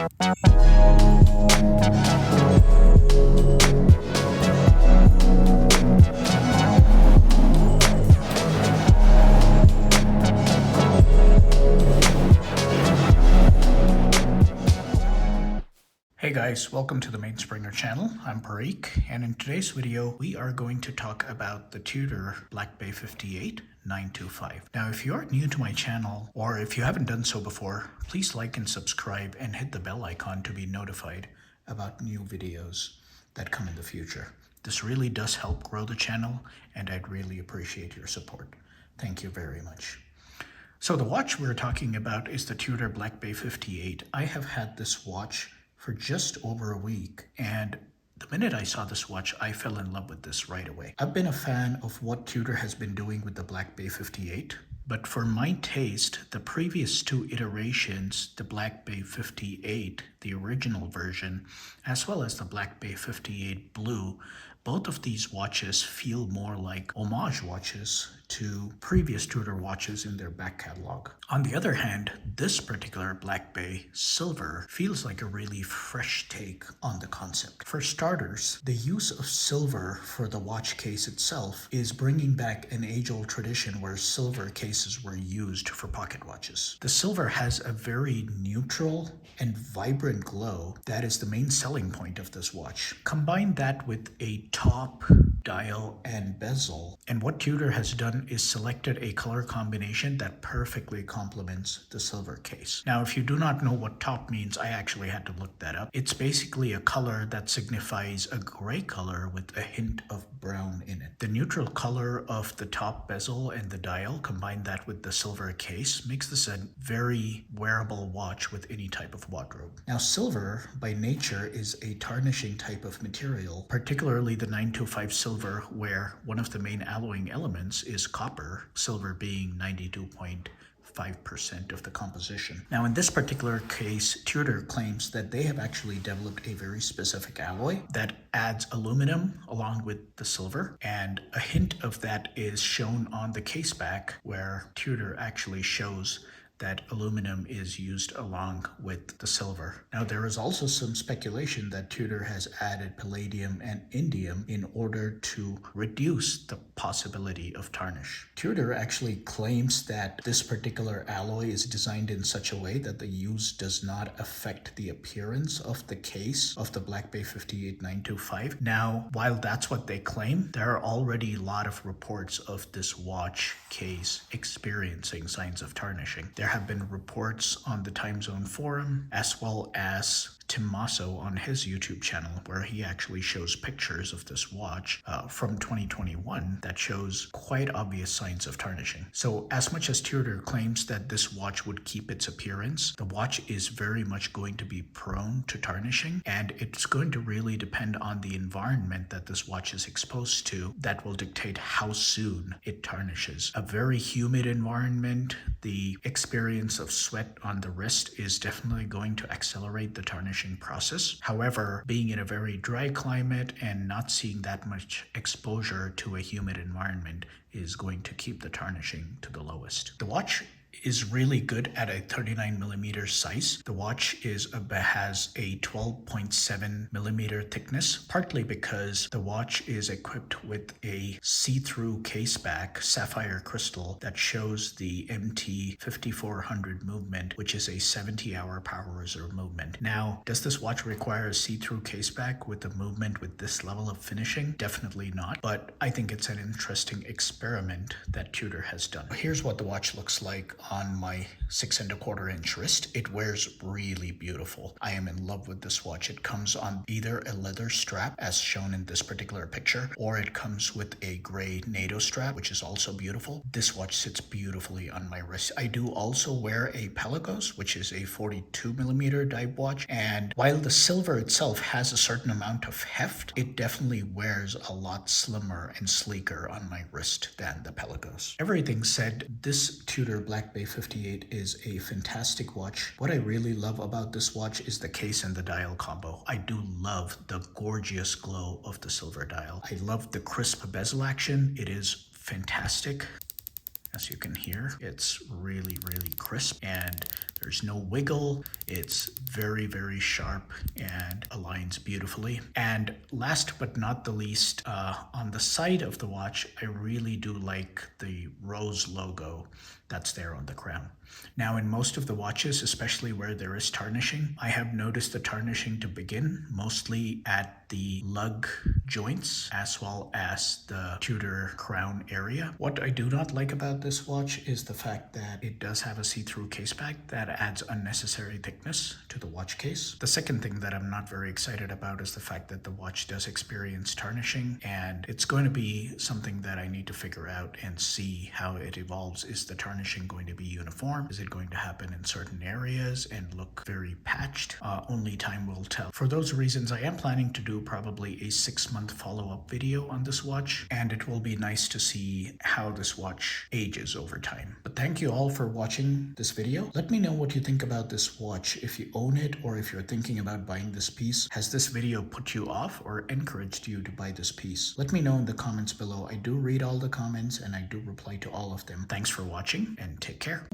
Hey guys, welcome to the Mainspringer channel. I'm Parikh, and in today's video, we are going to talk about the Tudor Black Bay 58 925. Now, if you are new to my channel, or if you haven't done so before, please like and subscribe and hit the bell icon to be notified about new videos that come in the future. This really does help grow the channel, and I'd really appreciate your support. Thank you very much. So the watch we're talking about is the Tudor Black Bay 58. I have had this watch for just over a week, and the minute I saw this watch, I fell in love with this right away. I've been a fan of what Tudor has been doing with the Black Bay 58, but for my taste, the previous two iterations, the Black Bay 58, the original version, as well as the Black Bay 58 Blue, both of these watches feel more like homage watches to previous Tudor watches in their back catalog. On the other hand, this particular Black Bay Silver feels like a really fresh take on the concept. For starters, the use of silver for the watch case itself is bringing back an age-old tradition where silver cases were used for pocket watches. The silver has a very neutral and vibrant glow that is the main selling point of this watch. Combine that with a top, dial, and bezel, and what Tudor has done is selected a color combination that perfectly complements the silver case. Now, if you do not know what top means, I actually had to look that up. It's basically a color that signifies a gray color with a hint of brown in it. The neutral color of the top bezel and the dial, combine that with the silver case, makes this a very wearable watch with any type of wardrobe. Now, silver by nature is a tarnishing type of material, particularly the 925 silver, where one of the main alloying elements is copper, silver being 92.5% of the composition. Now, in this particular case, Tudor claims that they have actually developed a very specific alloy that adds aluminum along with the silver, and a hint of that is shown on the case back, where Tudor actually shows that aluminum is used along with the silver. Now, there is also some speculation that Tudor has added palladium and indium in order to reduce the possibility of tarnish. Tudor actually claims that this particular alloy is designed in such a way that the use does not affect the appearance of the case of the Black Bay 58 925. Now, while that's what they claim, there are already a lot of reports of this watch case experiencing signs of tarnishing. There have been reports on the Time Zone forum, as well as Tommaso on his YouTube channel, where he actually shows pictures of this watch from 2021 that shows quite obvious signs of tarnishing. So as much as Tudor claims that this watch would keep its appearance, the watch is very much going to be prone to tarnishing, and it's going to really depend on the environment that this watch is exposed to that will dictate how soon it tarnishes. A very humid environment, the experience of sweat on the wrist is definitely going to accelerate the tarnishing process. However, being in a very dry climate and not seeing that much exposure to a humid environment is going to keep the tarnishing to the lowest. The watch is really good at a 39 millimeter size. The watch has a 12.7 millimeter thickness, partly because the watch is equipped with a see-through case back sapphire crystal that shows the MT 5400 movement, which is a 70-hour power reserve movement. Now, does this watch require a see-through case back with a movement with this level of finishing? Definitely not, but I think it's an interesting experiment that Tudor has done. Here's what the watch looks like on my 6¼ inch wrist. It wears really beautiful. I am in love with this watch. It comes on either a leather strap, as shown in this particular picture, or it comes with a gray NATO strap, which is also beautiful. This watch sits beautifully on my wrist. I do also wear a Pelagos, which is a 42 millimeter dive watch, and while the silver itself has a certain amount of heft, it definitely wears a lot slimmer and sleeker on my wrist than the Pelagos. Everything said, this Tudor Black Bay 58 is a fantastic watch. What I really love about this watch is the case and the dial combo. I do love the gorgeous glow of the silver dial. I love the crisp bezel action. It is fantastic. As you can hear, it's really, really crisp and there's no wiggle. It's very, very sharp and aligns beautifully. And last but not the least, on the side of the watch, I really do like the rose logo that's there on the crown. Now, in most of the watches, especially where there is tarnishing, I have noticed the tarnishing to begin mostly at the lug joints as well as the Tudor crown area. What I do not like about this watch is the fact that it does have a see-through case back that adds unnecessary thickness to the watch case. The second thing that I'm not very excited about is the fact that the watch does experience tarnishing, and it's going to be something that I need to figure out and see how it evolves. Is the tarnishing going to be uniform? Is it going to happen in certain areas and look very patched? Only time will tell. For those reasons, I am planning to do probably a 6-month follow-up video on this watch, and it will be nice to see how this watch ages over time. But thank you all for watching this video. Let me know what you think about this watch, if you own it or if you're thinking about buying this piece. Has this video put you off or encouraged you to buy this piece? Let me know in the comments below. I do read all the comments and I do reply to all of them. Thanks for watching and take care.